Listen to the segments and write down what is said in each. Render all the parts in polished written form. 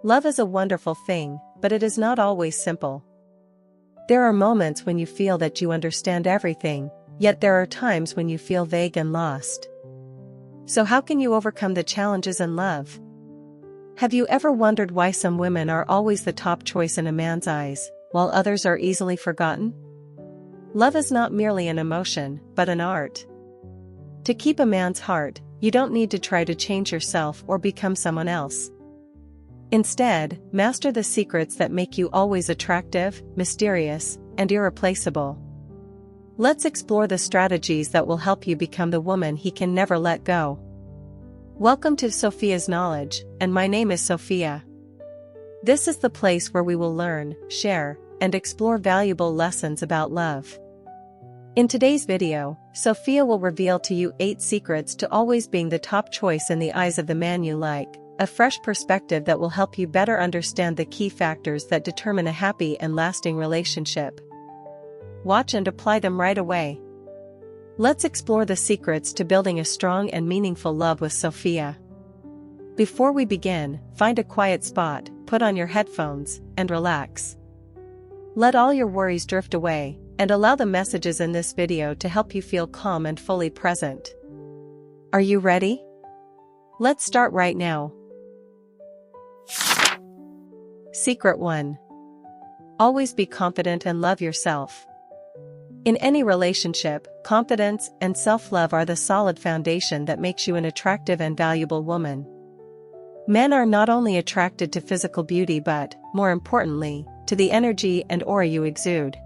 Love is a wonderful thing, but it is not always simple. There are moments when you feel that you understand everything, yet there are times when you feel vague and lost. So how can you overcome the challenges in love? Have you ever wondered why some women are always the top choice in a man's eyes, while others are easily forgotten? Love is not merely an emotion, but an art. To keep a man's heart, you don't need to try to change yourself or become someone else. Instead, master the secrets that make you always attractive, mysterious, and irreplaceable. Let's explore the strategies that will help you become the woman he can never let go. Welcome to Sophia's Knowledge, and my name is Sophia. This is the place where we will learn, share, and explore valuable lessons about love. In today's video, Sophia will reveal to you 8 secrets to always being the top choice in the eyes of the man you like, a fresh perspective that will help you better understand the key factors that determine a happy and lasting relationship. Watch and apply them right away. Let's explore the secrets to building a strong and meaningful love with Sophia. Before we begin, find a quiet spot, put on your headphones, and relax. Let all your worries drift away, and allow the messages in this video to help you feel calm and fully present. Are you ready? Let's start right now. Secret 1. Always be confident and love yourself. In any relationship, confidence and self-love are the solid foundation that makes you an attractive and valuable woman. Men are not only attracted to physical beauty but, more importantly, to the energy and aura you exude.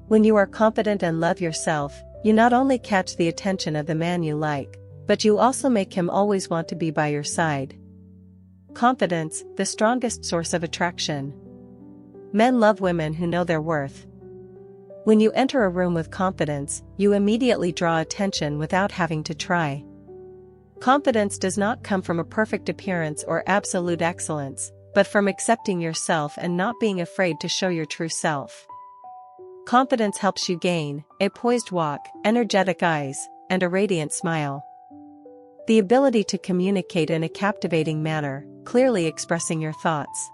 When you are confident and love yourself, you not only catch the attention of the man you like, but you also make him always want to be by your side. Confidence, the strongest source of attraction. Men love women who know their worth. When you enter a room with confidence, you immediately draw attention without having to try. Confidence does not come from a perfect appearance or absolute excellence, but from accepting yourself and not being afraid to show your true self. Confidence helps you gain a poised walk, energetic eyes, and a radiant smile. The ability to communicate in a captivating manner, clearly expressing your thoughts.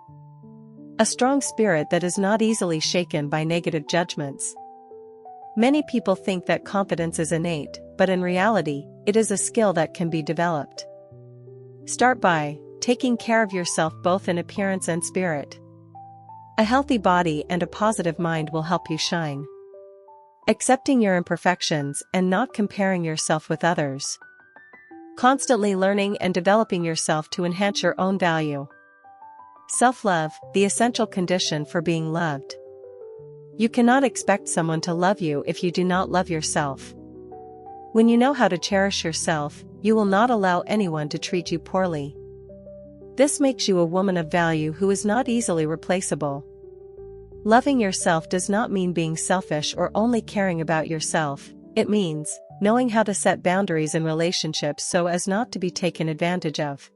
A strong spirit that is not easily shaken by negative judgments. Many people think that confidence is innate, but in reality, it is a skill that can be developed. Start by taking care of yourself both in appearance and spirit. A healthy body and a positive mind will help you shine. Accepting your imperfections and not comparing yourself with others. Constantly learning and developing yourself to enhance your own value. Self-love, the essential condition for being loved. You cannot expect someone to love you if you do not love yourself. When you know how to cherish yourself, you will not allow anyone to treat you poorly. This makes you a woman of value who is not easily replaceable. Loving yourself does not mean being selfish or only caring about yourself, it means knowing how to set boundaries in relationships so as not to be taken advantage of.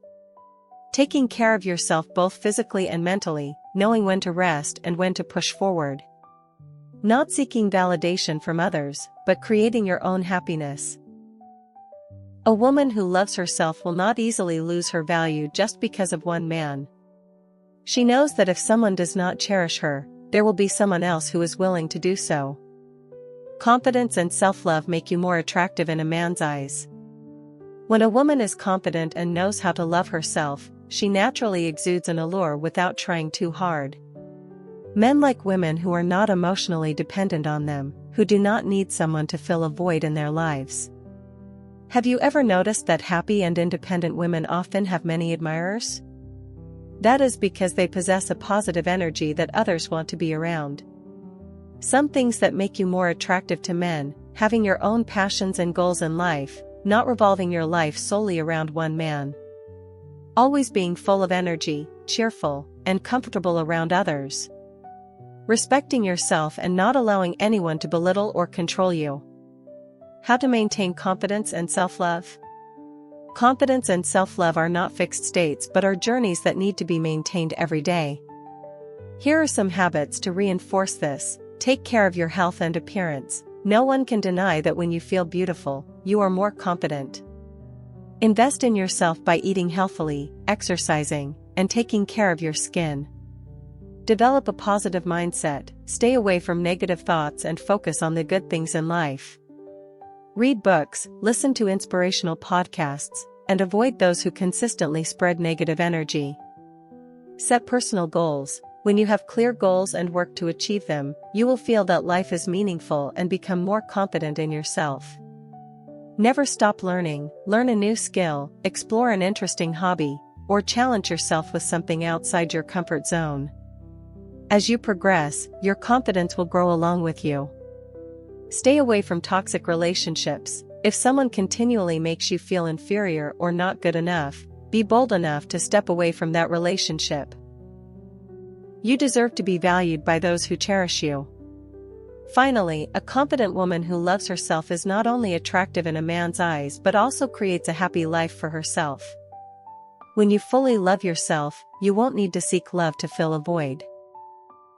Taking care of yourself both physically and mentally, knowing when to rest and when to push forward. Not seeking validation from others, but creating your own happiness. A woman who loves herself will not easily lose her value just because of one man. She knows that if someone does not cherish her, there will be someone else who is willing to do so. Confidence and self-love make you more attractive in a man's eyes. When a woman is confident and knows how to love herself, she naturally exudes an allure without trying too hard. Men like women who are not emotionally dependent on them, who do not need someone to fill a void in their lives. Have you ever noticed that happy and independent women often have many admirers? That is because they possess a positive energy that others want to be around. Some things that make you more attractive to men: having your own passions and goals in life, not revolving your life solely around one man. Always being full of energy, cheerful, and comfortable around others. Respecting yourself and not allowing anyone to belittle or control you. How to maintain confidence and self-love? Confidence and self-love are not fixed states but are journeys that need to be maintained every day. Here are some habits to reinforce this. Take care of your health and appearance. No one can deny that when you feel beautiful, you are more confident. Invest in yourself by eating healthily, exercising, and taking care of your skin. Develop a positive mindset, stay away from negative thoughts and focus on the good things in life. Read books, listen to inspirational podcasts, and avoid those who consistently spread negative energy. Set personal goals. When you have clear goals and work to achieve them, you will feel that life is meaningful and become more confident in yourself. Never stop learning, learn a new skill, explore an interesting hobby, or challenge yourself with something outside your comfort zone. As you progress, your confidence will grow along with you. Stay away from toxic relationships. If someone continually makes you feel inferior or not good enough, be bold enough to step away from that relationship. You deserve to be valued by those who cherish you. Finally, a confident woman who loves herself is not only attractive in a man's eyes but also creates a happy life for herself. When you fully love yourself, you won't need to seek love to fill a void.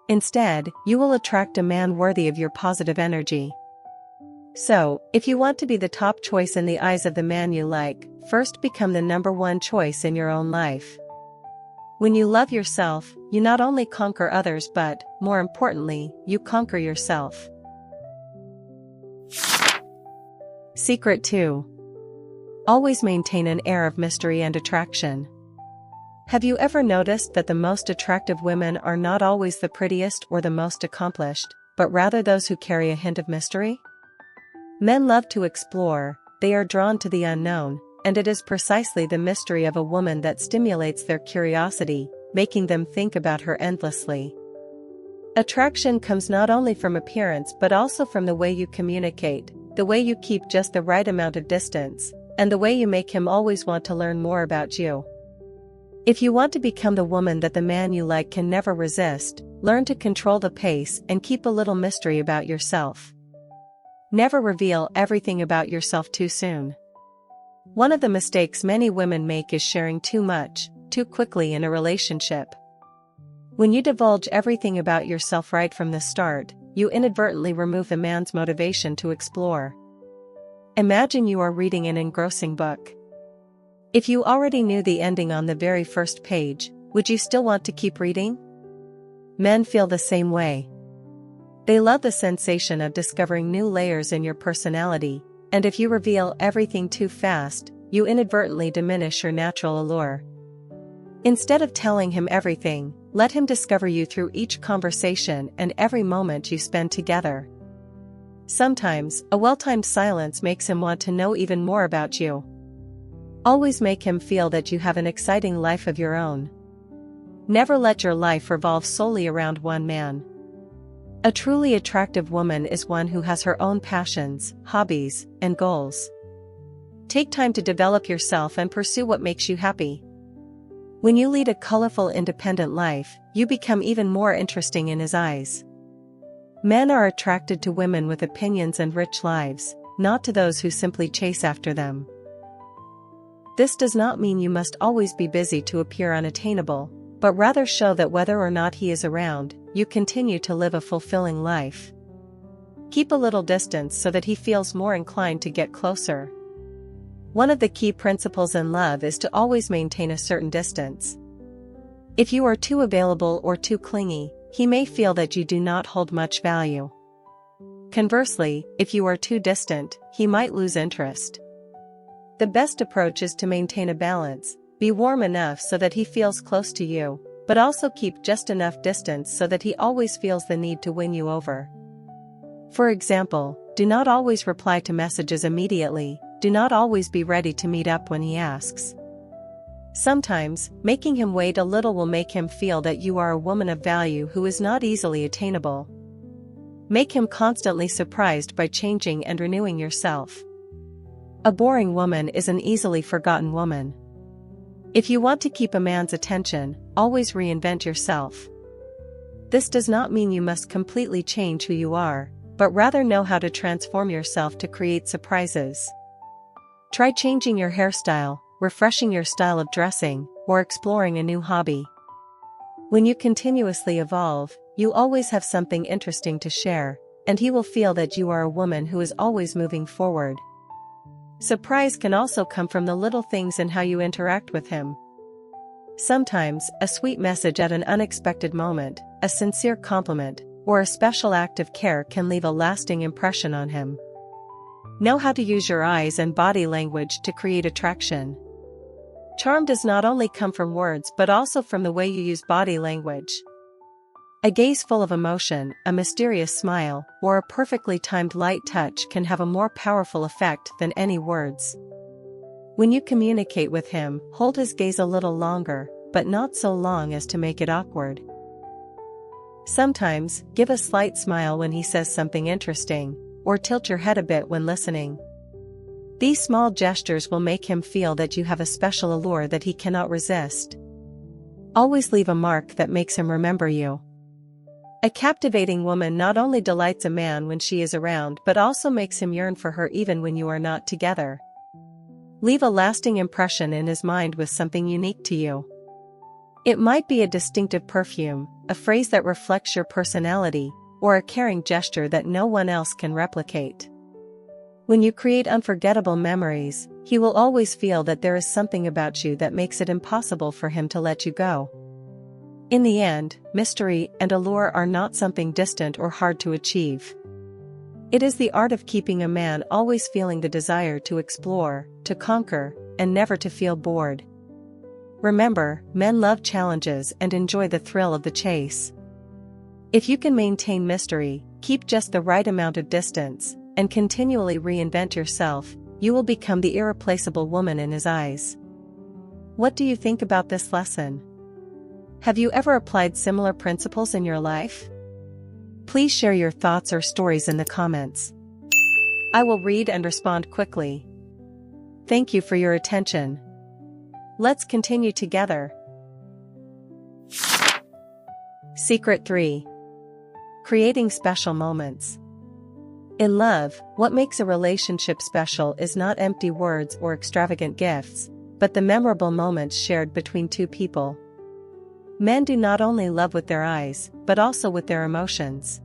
Instead, you will attract a man worthy of your positive energy. So, if you want to be the top choice in the eyes of the man you like, first become the number one choice in your own life. When you love yourself, you not only conquer others but, more importantly, you conquer yourself. Secret 2. Always maintain an air of mystery and attraction. Have you ever noticed that the most attractive women are not always the prettiest or the most accomplished, but rather those who carry a hint of mystery? Men love to explore, they are drawn to the unknown, and it is precisely the mystery of a woman that stimulates their curiosity, making them think about her endlessly. Attraction comes not only from appearance but also from the way you communicate, the way you keep just the right amount of distance, and the way you make him always want to learn more about you. If you want to become the woman that the man you like can never resist, learn to control the pace and keep a little mystery about yourself. Never reveal everything about yourself too soon. One of the mistakes many women make is sharing too much, too quickly in a relationship. When you divulge everything about yourself right from the start, you inadvertently remove a man's motivation to explore. Imagine you are reading an engrossing book. If you already knew the ending on the very first page, would you still want to keep reading? Men feel the same way. They love the sensation of discovering new layers in your personality, and if you reveal everything too fast, you inadvertently diminish your natural allure. Instead of telling him everything, let him discover you through each conversation and every moment you spend together. Sometimes, a well-timed silence makes him want to know even more about you. Always make him feel that you have an exciting life of your own. Never let your life revolve solely around one man. A truly attractive woman is one who has her own passions, hobbies, and goals. Take time to develop yourself and pursue what makes you happy. When you lead a colorful, independent life, you become even more interesting in his eyes. Men are attracted to women with opinions and rich lives, not to those who simply chase after them. This does not mean you must always be busy to appear unattainable, but rather show that whether or not he is around, you continue to live a fulfilling life. Keep a little distance so that he feels more inclined to get closer. One of the key principles in love is to always maintain a certain distance. If you are too available or too clingy, he may feel that you do not hold much value. Conversely, if you are too distant, he might lose interest. The best approach is to maintain a balance, be warm enough so that he feels close to you, but also keep just enough distance so that he always feels the need to win you over. For example, do not always reply to messages immediately, do not always be ready to meet up when he asks. Sometimes, making him wait a little will make him feel that you are a woman of value who is not easily attainable. Make him constantly surprised by changing and renewing yourself. A boring woman is an easily forgotten woman. If you want to keep a man's attention, always reinvent yourself. This does not mean you must completely change who you are, but rather know how to transform yourself to create surprises. Try changing your hairstyle, refreshing your style of dressing, or exploring a new hobby. When you continuously evolve, you always have something interesting to share, and he will feel that you are a woman who is always moving forward. Surprise can also come from the little things in how you interact with him. Sometimes, a sweet message at an unexpected moment, a sincere compliment, or a special act of care can leave a lasting impression on him. Know how to use your eyes and body language to create attraction. Charm does not only come from words but also from the way you use body language. A gaze full of emotion, a mysterious smile, or a perfectly timed light touch can have a more powerful effect than any words. When you communicate with him, hold his gaze a little longer, but not so long as to make it awkward. Sometimes, give a slight smile when he says something interesting, or tilt your head a bit when listening. These small gestures will make him feel that you have a special allure that he cannot resist. Always leave a mark that makes him remember you. A captivating woman not only delights a man when she is around but also makes him yearn for her even when you are not together. Leave a lasting impression in his mind with something unique to you. It might be a distinctive perfume, a phrase that reflects your personality, or a caring gesture that no one else can replicate. When you create unforgettable memories, he will always feel that there is something about you that makes it impossible for him to let you go. In the end, mystery and allure are not something distant or hard to achieve. It is the art of keeping a man always feeling the desire to explore, to conquer, and never to feel bored. Remember, men love challenges and enjoy the thrill of the chase. If you can maintain mystery, keep just the right amount of distance, and continually reinvent yourself, you will become the irreplaceable woman in his eyes. What do you think about this lesson? Have you ever applied similar principles in your life? Please share your thoughts or stories in the comments. I will read and respond quickly. Thank you for your attention. Let's continue together. Secret 3. Creating special moments. In love, what makes a relationship special is not empty words or extravagant gifts, but the memorable moments shared between two people. Men do not only love with their eyes, but also with their emotions.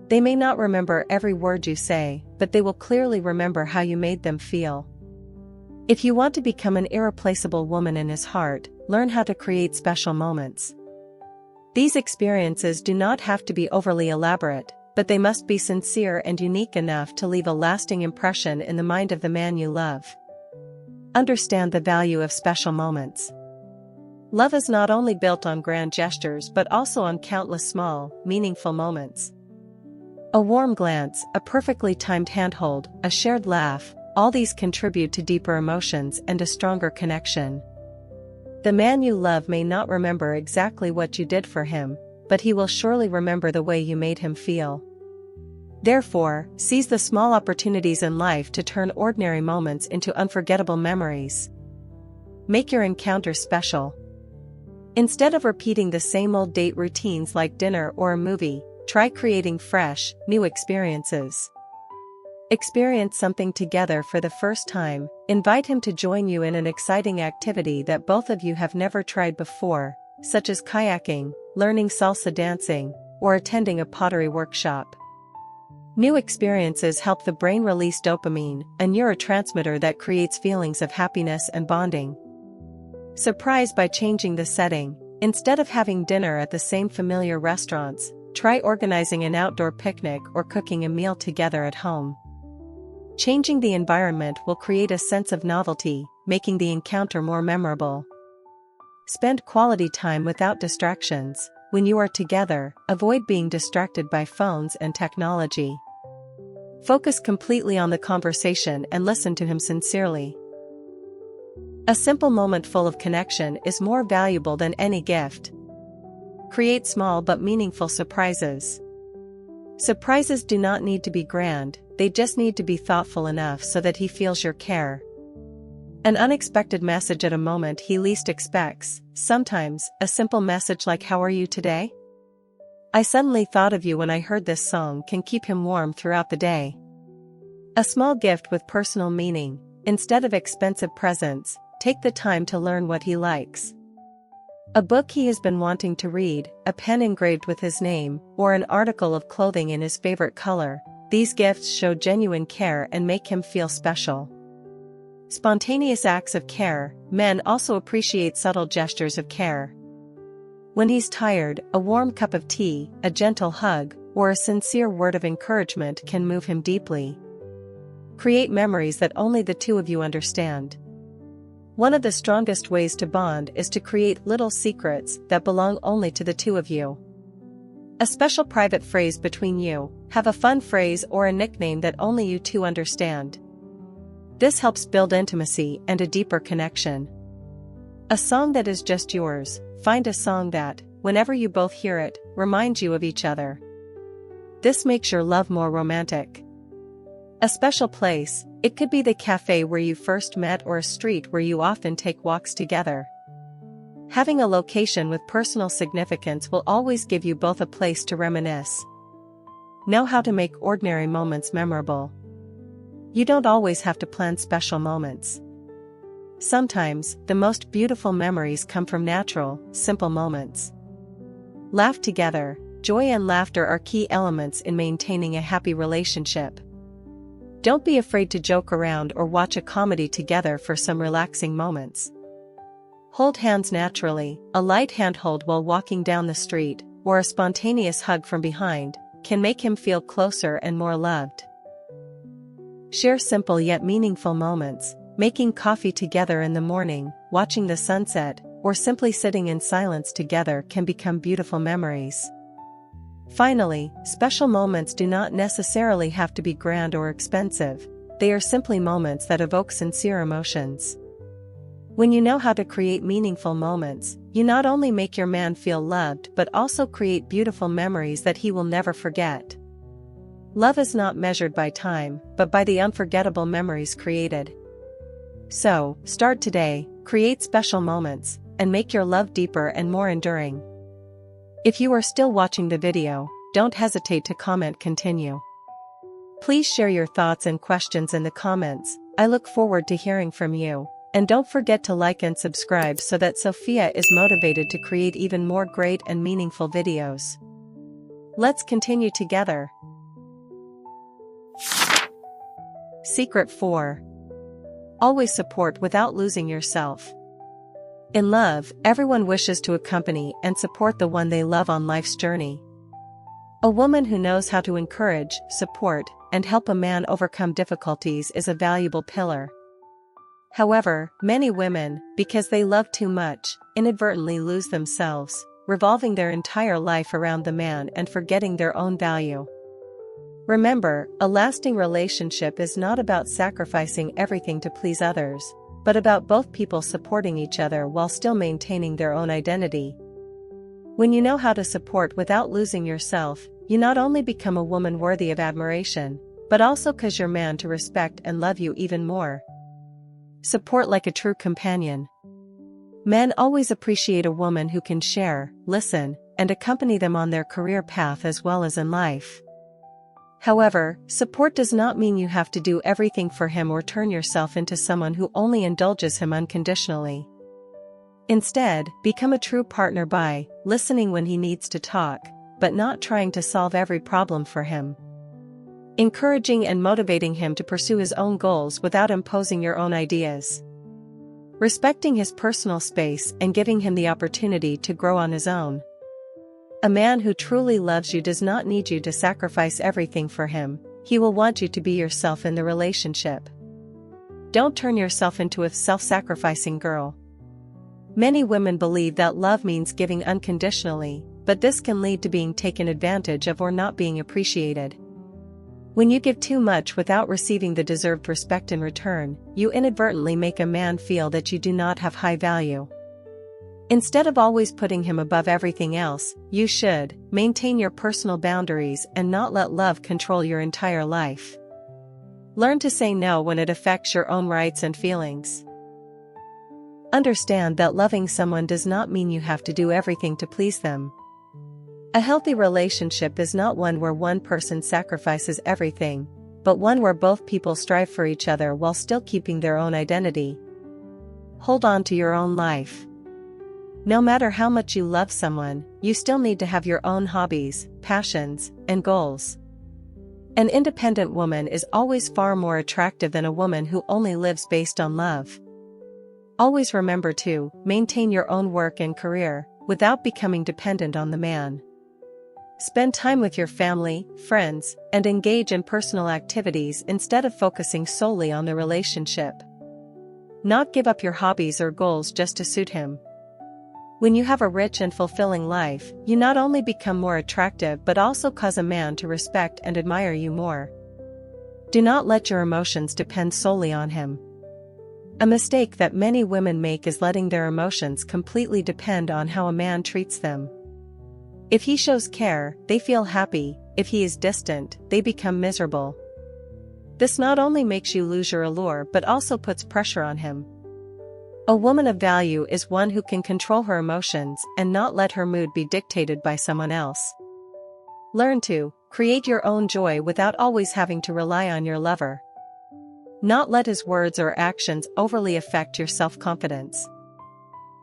They may not remember every word you say, but they will clearly remember how you made them feel. If you want to become an irreplaceable woman in his heart, learn how to create special moments. These experiences do not have to be overly elaborate, but they must be sincere and unique enough to leave a lasting impression in the mind of the man you love. Understand the value of special moments. Love is not only built on grand gestures but also on countless small, meaningful moments. A warm glance, a perfectly timed handhold, a shared laugh, all these contribute to deeper emotions and a stronger connection. The man you love may not remember exactly what you did for him, but he will surely remember the way you made him feel. Therefore, seize the small opportunities in life to turn ordinary moments into unforgettable memories. Make your encounter special. Instead of repeating the same old date routines like dinner or a movie, try creating fresh, new experiences. Experience something together for the first time, invite him to join you in an exciting activity that both of you have never tried before, such as kayaking, learning salsa dancing, or attending a pottery workshop. New experiences help the brain release dopamine, a neurotransmitter that creates feelings of happiness and bonding. Surprise by changing the setting. Instead of having dinner at the same familiar restaurants, try organizing an outdoor picnic or cooking a meal together at home. Changing the environment will create a sense of novelty, making the encounter more memorable. Spend quality time without distractions. When you are together, avoid being distracted by phones and technology. Focus completely on the conversation and listen to him sincerely. A simple moment full of connection is more valuable than any gift. Create small but meaningful surprises. Surprises do not need to be grand, they just need to be thoughtful enough so that he feels your care. An unexpected message at a moment he least expects. Sometimes, a simple message like "How are you today? I suddenly thought of you when I heard this song" can keep him warm throughout the day. A small gift with personal meaning. Instead of expensive presents, take the time to learn what he likes. A book he has been wanting to read, a pen engraved with his name, or an article of clothing in his favorite color. These gifts show genuine care and make him feel special. Spontaneous acts of care. Men also appreciate subtle gestures of care. When he's tired, a warm cup of tea, a gentle hug, or a sincere word of encouragement can move him deeply. Create memories that only the two of you understand. One of the strongest ways to bond is to create little secrets that belong only to the two of you. A special private phrase between you, have a fun phrase or a nickname that only you two understand. This helps build intimacy and a deeper connection. A song that is just yours. Find a song that, whenever you both hear it, reminds you of each other. This makes your love more romantic. A special place. It could be the cafe where you first met or a street where you often take walks together. Having a location with personal significance will always give you both a place to reminisce. Know how to make ordinary moments memorable. You don't always have to plan special moments. Sometimes, the most beautiful memories come from natural, simple moments. Laugh together. Joy and laughter are key elements in maintaining a happy relationship. Don't be afraid to joke around or watch a comedy together for some relaxing moments. Hold hands naturally. A light handhold while walking down the street, or a spontaneous hug from behind, can make him feel closer and more loved. Share simple yet meaningful moments. Making coffee together in the morning, watching the sunset, or simply sitting in silence together can become beautiful memories. Finally, special moments do not necessarily have to be grand or expensive. They are simply moments that evoke sincere emotions. When you know how to create meaningful moments, you not only make your man feel loved but also create beautiful memories that he will never forget. Love is not measured by time, but by the unforgettable memories created. So, start today, create special moments, and make your love deeper and more enduring. If you are still watching the video, don't hesitate to comment continue. Please share your thoughts and questions in the comments. I look forward to hearing from you. And don't forget to like and subscribe so that Sophia is motivated to create even more great and meaningful videos. Let's continue together. Secret 4. Always support without losing yourself. In love, everyone wishes to accompany and support the one they love on life's journey. A woman who knows how to encourage, support, and help a man overcome difficulties is a valuable pillar. However, many women, because they love too much, inadvertently lose themselves, revolving their entire life around the man and forgetting their own value. Remember, a lasting relationship is not about sacrificing everything to please others, but about both people supporting each other while still maintaining their own identity. When you know how to support without losing yourself, you not only become a woman worthy of admiration, but also cause your man to respect and love you even more. Support like a true companion. Men always appreciate a woman who can share, listen, and accompany them on their career path as well as in life. However, support does not mean you have to do everything for him or turn yourself into someone who only indulges him unconditionally. Instead, become a true partner by listening when he needs to talk, but not trying to solve every problem for him. Encouraging and motivating him to pursue his own goals without imposing your own ideas. Respecting his personal space and giving him the opportunity to grow on his own. A man who truly loves you does not need you to sacrifice everything for him. He will want you to be yourself in the relationship. Don't turn yourself into a self-sacrificing girl. Many women believe that love means giving unconditionally, but this can lead to being taken advantage of or not being appreciated. When you give too much without receiving the deserved respect in return, you inadvertently make a man feel that you do not have high value. Instead of always putting him above everything else, you should maintain your personal boundaries and not let love control your entire life. Learn to say no when it affects your own rights and feelings. Understand that loving someone does not mean you have to do everything to please them. A healthy relationship is not one where one person sacrifices everything, but one where both people strive for each other while still keeping their own identity. Hold on to your own life. No matter how much you love someone, you still need to have your own hobbies, passions, and goals. An independent woman is always far more attractive than a woman who only lives based on love. Always remember to maintain your own work and career, without becoming dependent on the man. Spend time with your family, friends, and engage in personal activities instead of focusing solely on the relationship. Not give up your hobbies or goals just to suit him. When you have a rich and fulfilling life, you not only become more attractive but also cause a man to respect and admire you more. Do not let your emotions depend solely on him. A mistake that many women make is letting their emotions completely depend on how a man treats them. If he shows care, they feel happy; if he is distant, they become miserable. This not only makes you lose your allure but also puts pressure on him. A woman of value is one who can control her emotions and not let her mood be dictated by someone else. Learn to create your own joy without always having to rely on your lover. Not let his words or actions overly affect your self-confidence.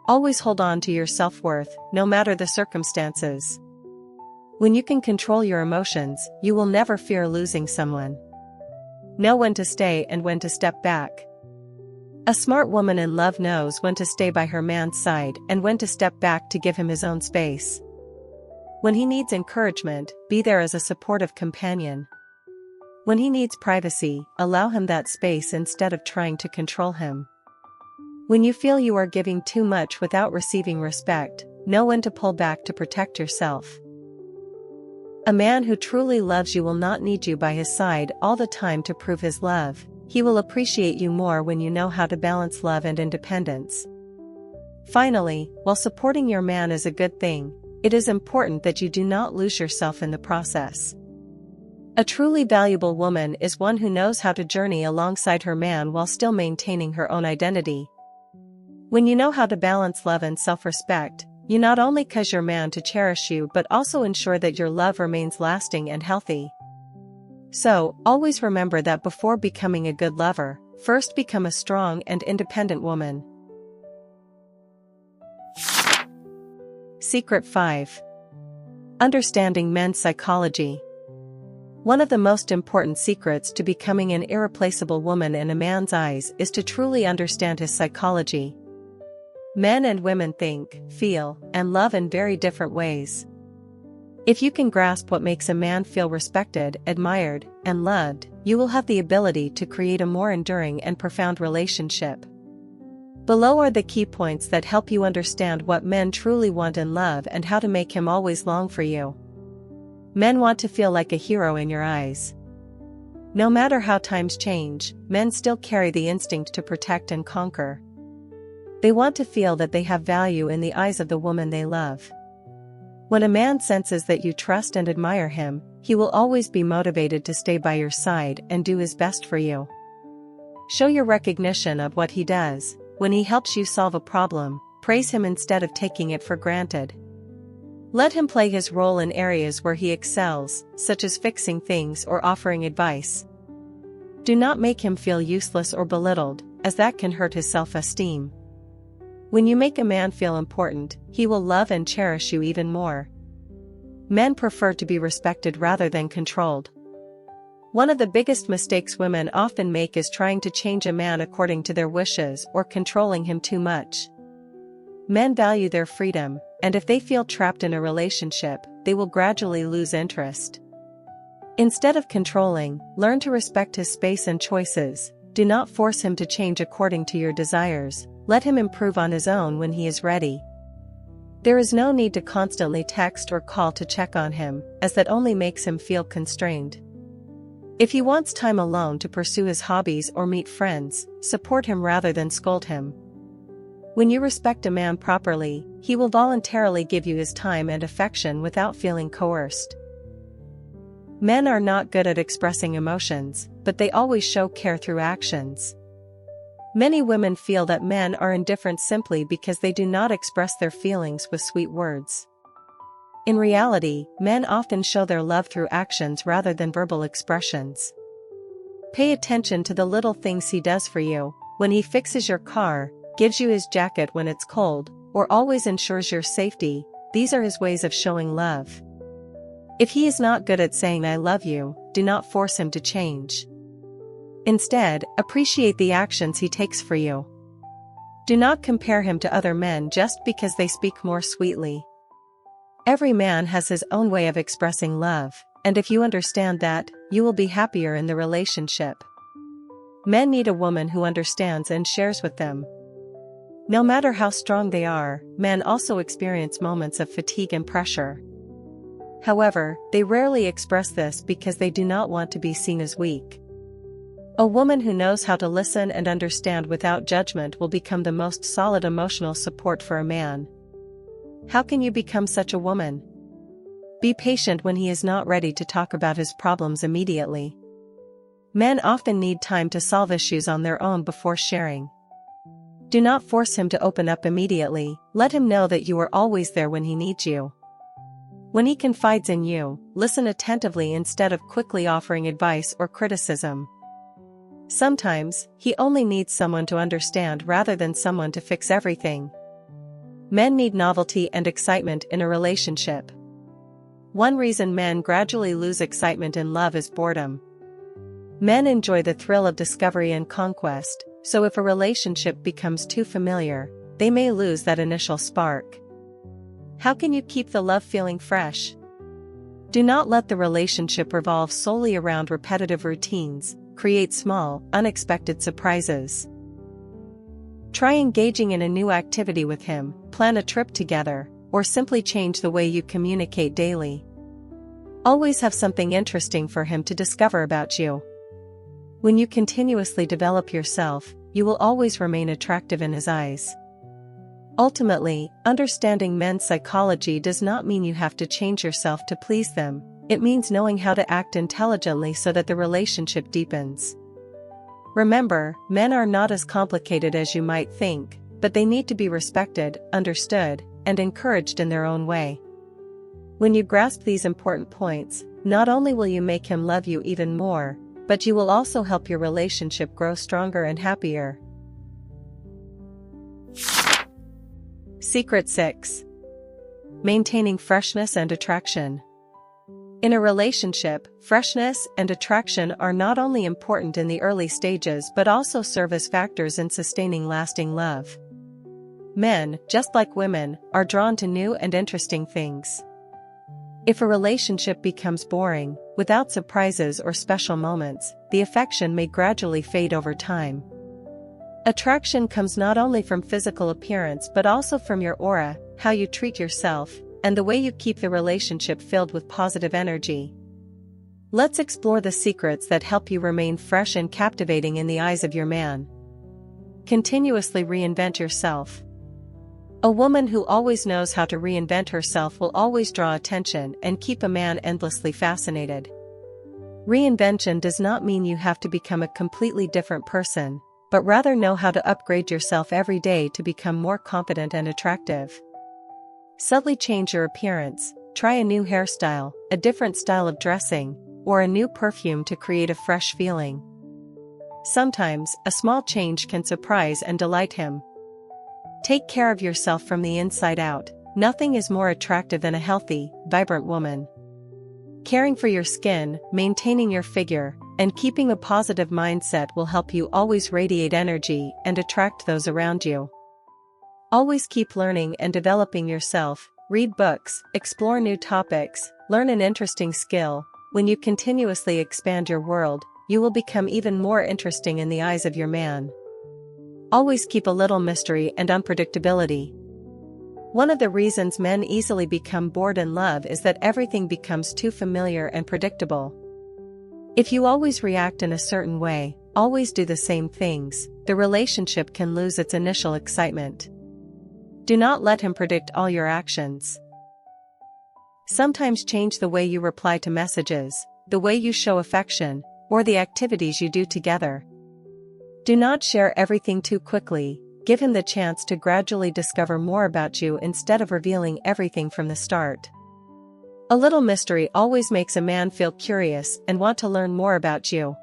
Always hold on to your self-worth, no matter the circumstances. When you can control your emotions, you will never fear losing someone. Know when to stay and when to step back. A smart woman in love knows when to stay by her man's side and when to step back to give him his own space. When he needs encouragement, be there as a supportive companion. When he needs privacy, allow him that space instead of trying to control him. When you feel you are giving too much without receiving respect, know when to pull back to protect yourself. A man who truly loves you will not need you by his side all the time to prove his love. He will appreciate you more when you know how to balance love and independence. Finally, while supporting your man is a good thing, it is important that you do not lose yourself in the process. A truly valuable woman is one who knows how to journey alongside her man while still maintaining her own identity. When you know how to balance love and self-respect, you not only cause your man to cherish you but also ensure that your love remains lasting and healthy. So, always remember that before becoming a good lover, first become a strong and independent woman. Secret 5. Understanding men's psychology. One of the most important secrets to becoming an irreplaceable woman in a man's eyes is to truly understand his psychology. Men and women think, feel, and love in very different ways. If you can grasp what makes a man feel respected, admired, and loved, you will have the ability to create a more enduring and profound relationship. Below are the key points that help you understand what men truly want in love and how to make him always long for you. Men want to feel like a hero in your eyes. No matter how times change, men still carry the instinct to protect and conquer. They want to feel that they have value in the eyes of the woman they love. When a man senses that you trust and admire him, he will always be motivated to stay by your side and do his best for you. Show your recognition of what he does. When he helps you solve a problem, praise him instead of taking it for granted. Let him play his role in areas where he excels, such as fixing things or offering advice. Do not make him feel useless or belittled, as that can hurt his self-esteem. When you make a man feel important, he will love and cherish you even more. Men prefer to be respected rather than controlled. One of the biggest mistakes women often make is trying to change a man according to their wishes or controlling him too much. Men value their freedom, and if they feel trapped in a relationship, they will gradually lose interest. Instead of controlling, learn to respect his space and choices. Do not force him to change according to your desires. Let him improve on his own when he is ready. There is no need to constantly text or call to check on him, as that only makes him feel constrained. If he wants time alone to pursue his hobbies or meet friends, support him rather than scold him. When you respect a man properly, he will voluntarily give you his time and affection without feeling coerced. Men are not good at expressing emotions, but they always show care through actions. Many women feel that men are indifferent simply because they do not express their feelings with sweet words. In reality, men often show their love through actions rather than verbal expressions. Pay attention to the little things he does for you. When he fixes your car, gives you his jacket when it's cold, or always ensures your safety, these are his ways of showing love. If he is not good at saying "I love you," do not force him to change. Instead, appreciate the actions he takes for you. Do not compare him to other men just because they speak more sweetly. Every man has his own way of expressing love, and if you understand that, you will be happier in the relationship. Men need a woman who understands and shares with them. No matter how strong they are, men also experience moments of fatigue and pressure. However, they rarely express this because they do not want to be seen as weak. A woman who knows how to listen and understand without judgment will become the most solid emotional support for a man. How can you become such a woman? Be patient when he is not ready to talk about his problems immediately. Men often need time to solve issues on their own before sharing. Do not force him to open up immediately, let him know that you are always there when he needs you. When he confides in you, listen attentively instead of quickly offering advice or criticism. Sometimes, he only needs someone to understand rather than someone to fix everything. Men need novelty and excitement in a relationship. One reason men gradually lose excitement in love is boredom. Men enjoy the thrill of discovery and conquest, so if a relationship becomes too familiar, they may lose that initial spark. How can you keep the love feeling fresh? Do not let the relationship revolve solely around repetitive routines. Create small, unexpected surprises. Try engaging in a new activity with him, plan a trip together, or simply change the way you communicate daily. Always have something interesting for him to discover about you. When you continuously develop yourself, you will always remain attractive in his eyes. Ultimately, understanding men's psychology does not mean you have to change yourself to please them. It means knowing how to act intelligently so that the relationship deepens. Remember, men are not as complicated as you might think, but they need to be respected, understood, and encouraged in their own way. When you grasp these important points, not only will you make him love you even more, but you will also help your relationship grow stronger and happier. Secret 6. Maintaining freshness and attraction. In a relationship, freshness and attraction are not only important in the early stages but also serve as factors in sustaining lasting love. Men, just like women, are drawn to new and interesting things. If a relationship becomes boring, without surprises or special moments, the affection may gradually fade over time. Attraction comes not only from physical appearance but also from your aura, how you treat yourself, and the way you keep the relationship filled with positive energy. Let's explore the secrets that help you remain fresh and captivating in the eyes of your man. Continuously reinvent yourself. A woman who always knows how to reinvent herself will always draw attention and keep a man endlessly fascinated. Reinvention does not mean you have to become a completely different person, but rather know how to upgrade yourself every day to become more confident and attractive. Subtly change your appearance, try a new hairstyle, a different style of dressing, or a new perfume to create a fresh feeling. Sometimes, a small change can surprise and delight him. Take care of yourself from the inside out. Nothing is more attractive than a healthy, vibrant woman. Caring for your skin, maintaining your figure, and keeping a positive mindset will help you always radiate energy and attract those around you. Always keep learning and developing yourself, read books, explore new topics, learn an interesting skill. When you continuously expand your world, you will become even more interesting in the eyes of your man. Always keep a little mystery and unpredictability. One of the reasons men easily become bored in love is that everything becomes too familiar and predictable. If you always react in a certain way, always do the same things, the relationship can lose its initial excitement. Do not let him predict all your actions. Sometimes change the way you reply to messages, the way you show affection, or the activities you do together. Do not share everything too quickly. Give him the chance to gradually discover more about you instead of revealing everything from the start. A little mystery always makes a man feel curious and want to learn more about you.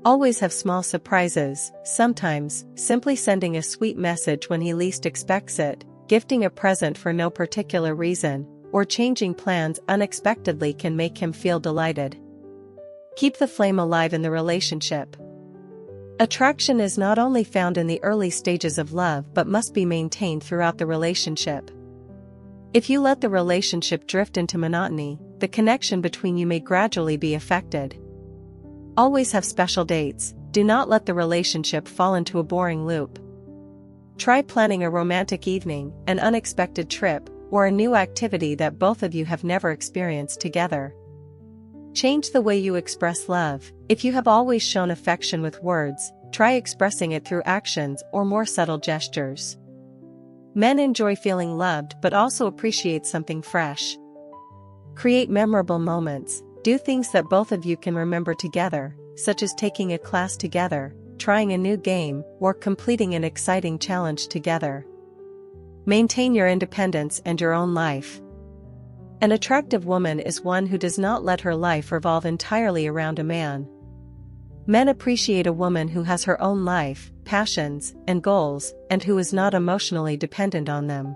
Always have small surprises, sometimes, simply sending a sweet message when he least expects it, gifting a present for no particular reason, or changing plans unexpectedly can make him feel delighted. Keep the flame alive in the relationship. Attraction is not only found in the early stages of love but must be maintained throughout the relationship. If you let the relationship drift into monotony, the connection between you may gradually be affected. Always have special dates. Do not let the relationship fall into a boring loop. Try planning a romantic evening, an unexpected trip, or a new activity that both of you have never experienced together. Change the way you express love. If you have always shown affection with words, try expressing it through actions or more subtle gestures. Men enjoy feeling loved but also appreciate something fresh. Create memorable moments. Do things that both of you can remember together, such as taking a class together, trying a new game, or completing an exciting challenge together. Maintain your independence and your own life. An attractive woman is one who does not let her life revolve entirely around a man. Men appreciate a woman who has her own life, passions, and goals, and who is not emotionally dependent on them.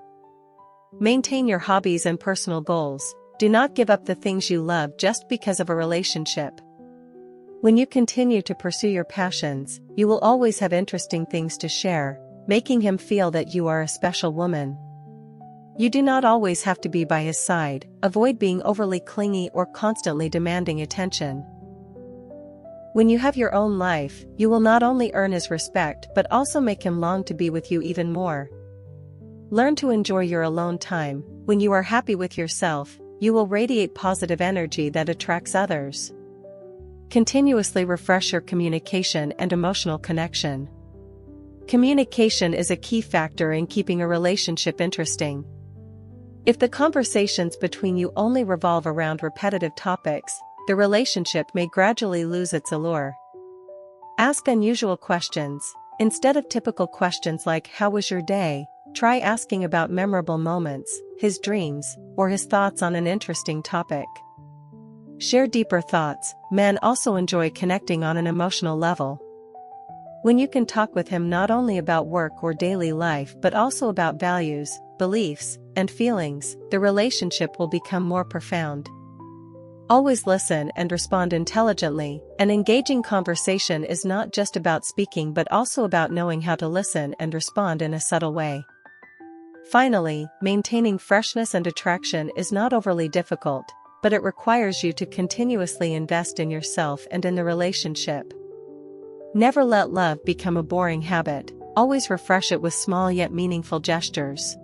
Maintain your hobbies and personal goals. Do not give up the things you love just because of a relationship. When you continue to pursue your passions, you will always have interesting things to share, making him feel that you are a special woman. You do not always have to be by his side. Avoid being overly clingy or constantly demanding attention. When you have your own life, you will not only earn his respect but also make him long to be with you even more. Learn to enjoy your alone time. When you are happy with yourself, you will radiate positive energy that attracts others. Continuously refresh your communication and emotional connection. Communication is a key factor in keeping a relationship interesting. If the conversations between you only revolve around repetitive topics, the relationship may gradually lose its allure. Ask unusual questions. Instead of typical questions like "How was your day?" try asking about memorable moments, his dreams, or his thoughts on an interesting topic. Share deeper thoughts. Men also enjoy connecting on an emotional level. When you can talk with him not only about work or daily life but also about values, beliefs, and feelings, the relationship will become more profound. Always listen and respond intelligently. An engaging conversation is not just about speaking but also about knowing how to listen and respond in a subtle way. Finally, maintaining freshness and attraction is not overly difficult, but it requires you to continuously invest in yourself and in the relationship. Never let love become a boring habit. Always refresh it with small yet meaningful gestures.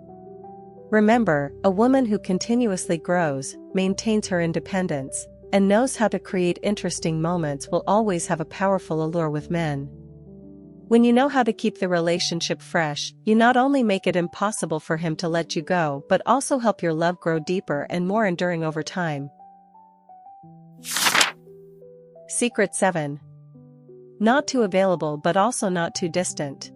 Remember, a woman who continuously grows, maintains her independence, and knows how to create interesting moments will always have a powerful allure with men. When you know how to keep the relationship fresh, you not only make it impossible for him to let you go but also help your love grow deeper and more enduring over time. Secret 7. Not too available but also not too distant.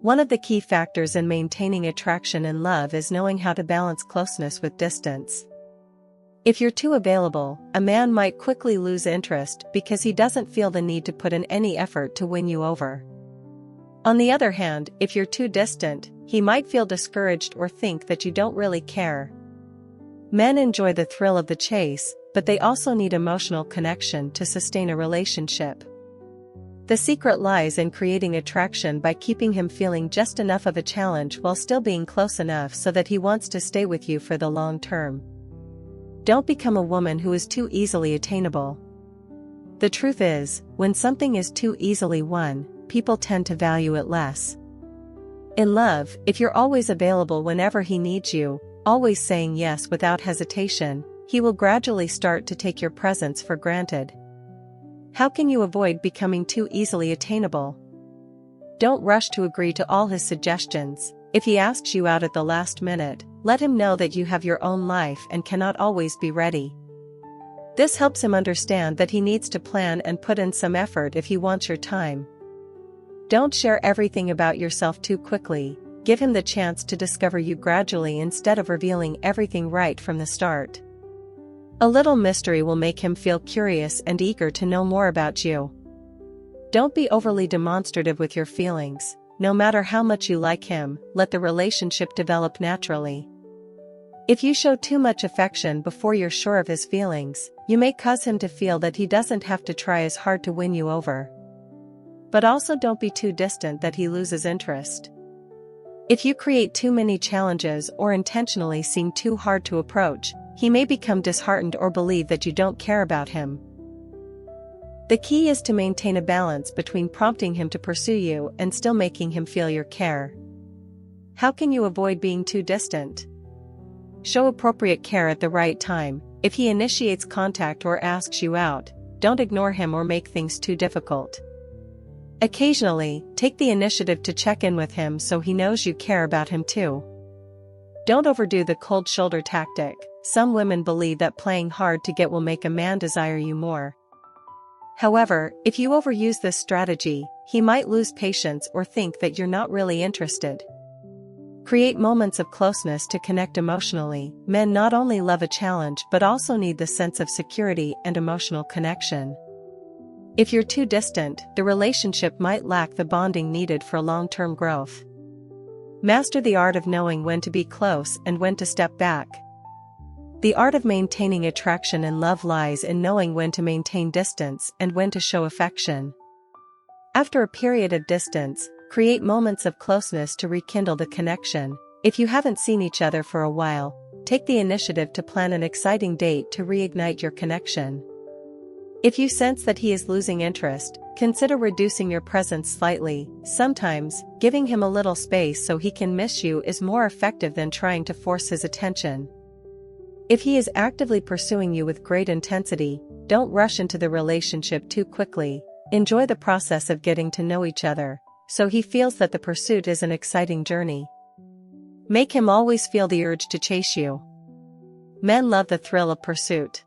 One of the key factors in maintaining attraction in love is knowing how to balance closeness with distance. If you're too available, a man might quickly lose interest because he doesn't feel the need to put in any effort to win you over. On the other hand, if you're too distant, he might feel discouraged or think that you don't really care. Men enjoy the thrill of the chase, but they also need emotional connection to sustain a relationship. The secret lies in creating attraction by keeping him feeling just enough of a challenge while still being close enough so that he wants to stay with you for the long term. Don't become a woman who is too easily attainable. The truth is, when something is too easily won, people tend to value it less. In love, if you're always available whenever he needs you, always saying yes without hesitation, he will gradually start to take your presence for granted. How can you avoid becoming too easily attainable? Don't rush to agree to all his suggestions. If he asks you out at the last minute, let him know that you have your own life and cannot always be ready. This helps him understand that he needs to plan and put in some effort if he wants your time. Don't share everything about yourself too quickly. Give him the chance to discover you gradually instead of revealing everything right from the start. A little mystery will make him feel curious and eager to know more about you. Don't be overly demonstrative with your feelings. No matter how much you like him, let the relationship develop naturally. If you show too much affection before you're sure of his feelings, you may cause him to feel that he doesn't have to try as hard to win you over. But also don't be too distant that he loses interest. If you create too many challenges or intentionally seem too hard to approach, he may become disheartened or believe that you don't care about him. The key is to maintain a balance between prompting him to pursue you and still making him feel your care. How can you avoid being too distant? Show appropriate care at the right time. If he initiates contact or asks you out, don't ignore him or make things too difficult. Occasionally, take the initiative to check in with him so he knows you care about him too. Don't overdo the cold shoulder tactic. Some women believe that playing hard to get will make a man desire you more. However, if you overuse this strategy, he might lose patience or think that you're not really interested. Create moments of closeness to connect emotionally. Men not only love a challenge but also need the sense of security and emotional connection. If you're too distant, the relationship might lack the bonding needed for long-term growth. Master the art of knowing when to be close and when to step back. The art of maintaining attraction and love lies in knowing when to maintain distance and when to show affection. After a period of distance, create moments of closeness to rekindle the connection. If you haven't seen each other for a while, take the initiative to plan an exciting date to reignite your connection. If you sense that he is losing interest, consider reducing your presence slightly. Sometimes, giving him a little space so he can miss you is more effective than trying to force his attention. If he is actively pursuing you with great intensity, don't rush into the relationship too quickly. Enjoy the process of getting to know each other, so he feels that the pursuit is an exciting journey. Make him always feel the urge to chase you. Men love the thrill of pursuit.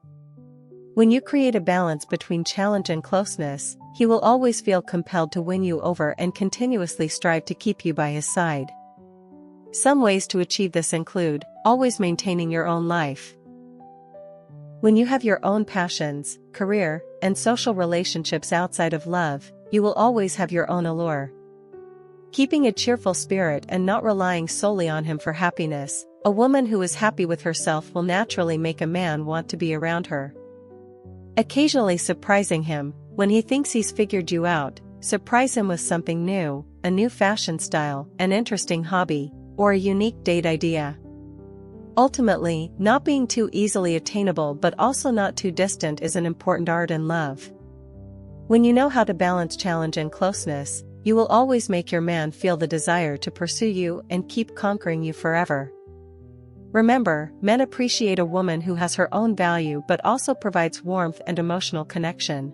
When you create a balance between challenge and closeness, he will always feel compelled to win you over and continuously strive to keep you by his side. Some ways to achieve this include always maintaining your own life. When you have your own passions, career, and social relationships outside of love, you will always have your own allure. Keeping a cheerful spirit and not relying solely on him for happiness, a woman who is happy with herself will naturally make a man want to be around her. Occasionally surprising him, when he thinks he's figured you out, surprise him with something new, a new fashion style, an interesting hobby, or a unique date idea. Ultimately, not being too easily attainable but also not too distant is an important art in love. When you know how to balance challenge and closeness, you will always make your man feel the desire to pursue you and keep conquering you forever. Remember, men appreciate a woman who has her own value but also provides warmth and emotional connection.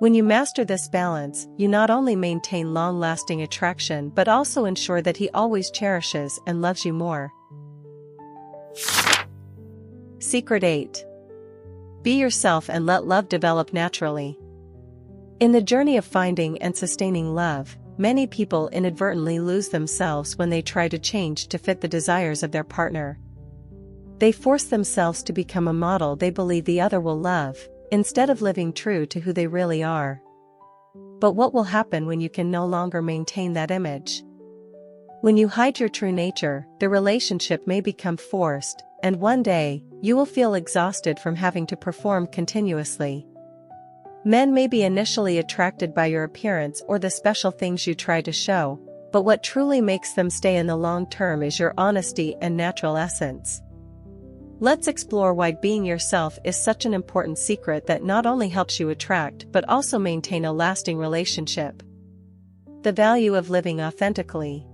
When you master this balance, you not only maintain long-lasting attraction but also ensure that he always cherishes and loves you more. Secret 8. Be yourself and let love develop naturally. In the journey of finding and sustaining love, many people inadvertently lose themselves when they try to change to fit the desires of their partner. They force themselves to become a model they believe the other will love, instead of living true to who they really are. But what will happen when you can no longer maintain that image? When you hide your true nature, the relationship may become forced, and one day, you will feel exhausted from having to perform continuously. Men may be initially attracted by your appearance or the special things you try to show, but what truly makes them stay in the long term is your honesty and natural essence. Let's explore why being yourself is such an important secret that not only helps you attract but also maintain a lasting relationship. The value of living authentically.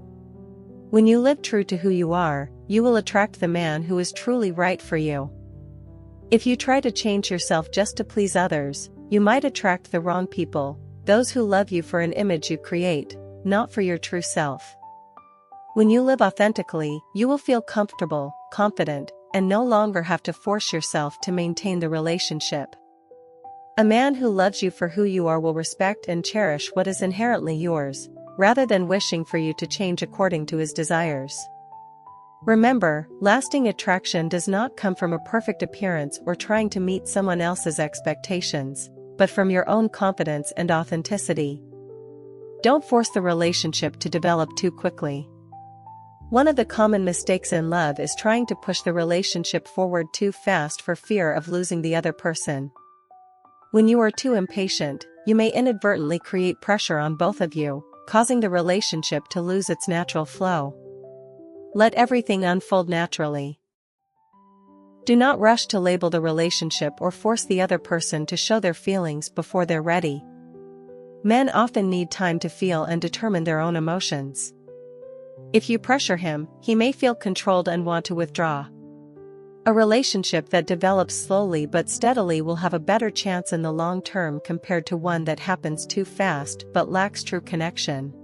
When you live true to who you are, you will attract the man who is truly right for you. If you try to change yourself just to please others, you might attract the wrong people, those who love you for an image you create, not for your true self. When you live authentically, you will feel comfortable, confident, and no longer have to force yourself to maintain the relationship. A man who loves you for who you are will respect and cherish what is inherently yours, rather than wishing for you to change according to his desires. Remember, lasting attraction does not come from a perfect appearance or trying to meet someone else's expectations, but from your own confidence and authenticity. Don't force the relationship to develop too quickly. One of the common mistakes in love is trying to push the relationship forward too fast for fear of losing the other person. When you are too impatient, you may inadvertently create pressure on both of you, causing the relationship to lose its natural flow. Let everything unfold naturally. Do not rush to label the relationship or force the other person to show their feelings before they're ready. Men often need time to feel and determine their own emotions. If you pressure him, he may feel controlled and want to withdraw. A relationship that develops slowly but steadily will have a better chance in the long term compared to one that happens too fast but lacks true connection.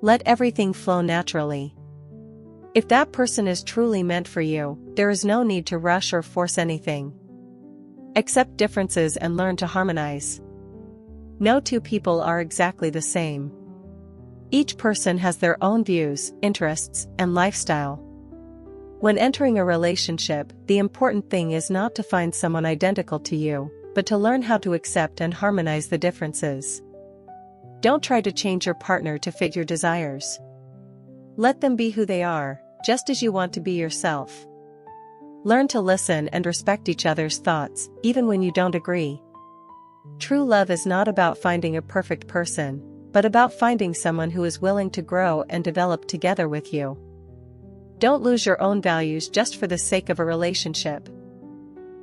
Let everything flow naturally. If that person is truly meant for you, there is no need to rush or force anything. Accept differences and learn to harmonize. No two people are exactly the same. Each person has their own views, interests, and lifestyle. When entering a relationship, the important thing is not to find someone identical to you, but to learn how to accept and harmonize the differences. Don't try to change your partner to fit your desires. Let them be who they are, just as you want to be yourself. Learn to listen and respect each other's thoughts, even when you don't agree. True love is not about finding a perfect person, but about finding someone who is willing to grow and develop together with you. Don't lose your own values just for the sake of a relationship.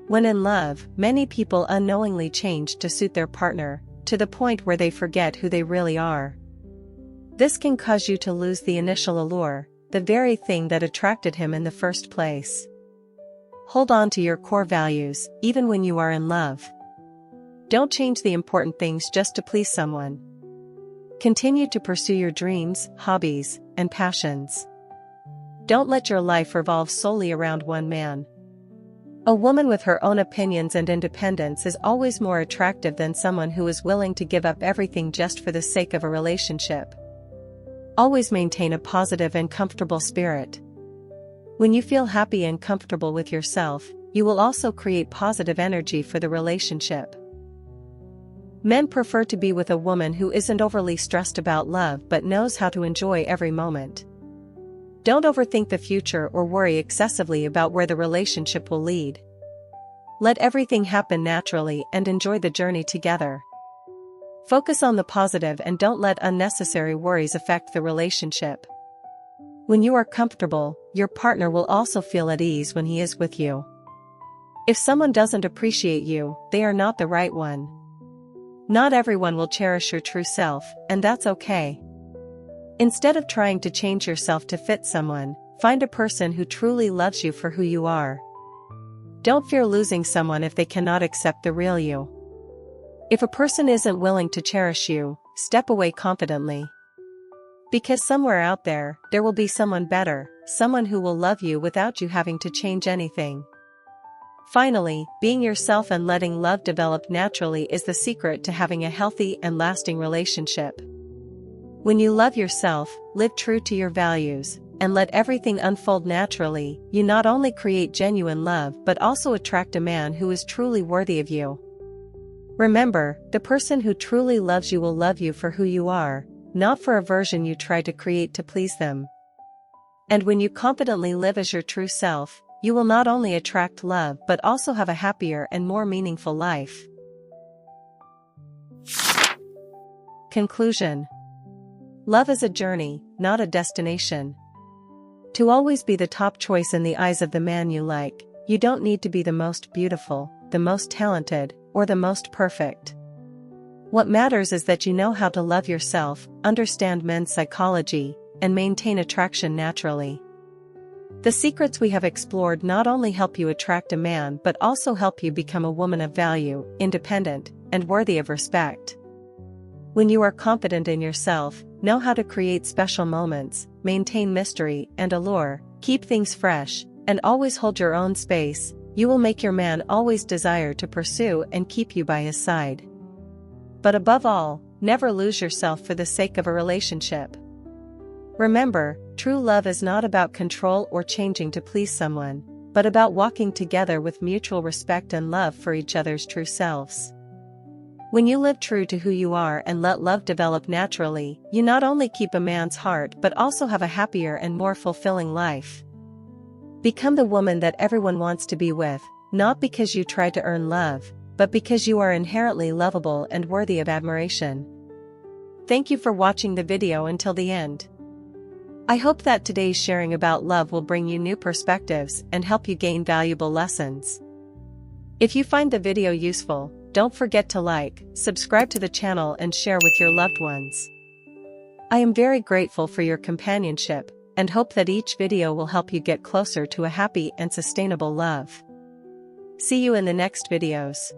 When in love, many people unknowingly change to suit their partner, to the point where they forget who they really are. This can cause you to lose the initial allure, the very thing that attracted him in the first place. Hold on to your core values, even when you are in love. Don't change the important things just to please someone. Continue to pursue your dreams, hobbies, and passions. Don't let your life revolve solely around one man. A woman with her own opinions and independence is always more attractive than someone who is willing to give up everything just for the sake of a relationship. Always maintain a positive and comfortable spirit. When you feel happy and comfortable with yourself, you will also create positive energy for the relationship. Men prefer to be with a woman who isn't overly stressed about love but knows how to enjoy every moment. Don't overthink the future or worry excessively about where the relationship will lead. Let everything happen naturally and enjoy the journey together. Focus on the positive and don't let unnecessary worries affect the relationship. When you are comfortable, your partner will also feel at ease when he is with you. If someone doesn't appreciate you, they are not the right one. Not everyone will cherish your true self, and that's okay. Instead of trying to change yourself to fit someone, find a person who truly loves you for who you are. Don't fear losing someone if they cannot accept the real you. If a person isn't willing to cherish you, step away confidently. Because somewhere out there will be someone better, someone who will love you without you having to change anything. Finally, being yourself and letting love develop naturally is the secret to having a healthy and lasting relationship. When you love yourself, live true to your values, and let everything unfold naturally, you not only create genuine love but also attract a man who is truly worthy of you. Remember, the person who truly loves you will love you for who you are, not for a version you try to create to please them. And when you confidently live as your true self, you will not only attract love but also have a happier and more meaningful life. Conclusion. Love is a journey, not a destination. To always be the top choice in the eyes of the man you like, you don't need to be the most beautiful, the most talented, or the most perfect. What matters is that you know how to love yourself, understand men's psychology, and maintain attraction naturally. The secrets we have explored not only help you attract a man but also help you become a woman of value, independent, and worthy of respect. When you are confident in yourself, know how to create special moments, maintain mystery and allure, keep things fresh, and always hold your own space, you will make your man always desire to pursue and keep you by his side. But above all, never lose yourself for the sake of a relationship. Remember, true love is not about control or changing to please someone, but about walking together with mutual respect and love for each other's true selves. When you live true to who you are and let love develop naturally, you not only keep a man's heart but also have a happier and more fulfilling life. Become the woman that everyone wants to be with, not because you try to earn love, but because you are inherently lovable and worthy of admiration. Thank you for watching the video until the end. I hope that today's sharing about love will bring you new perspectives and help you gain valuable lessons. If you find the video useful, don't forget to like, subscribe to the channel and share with your loved ones. I am very grateful for your companionship and hope that each video will help you get closer to a happy and sustainable love. See you in the next videos.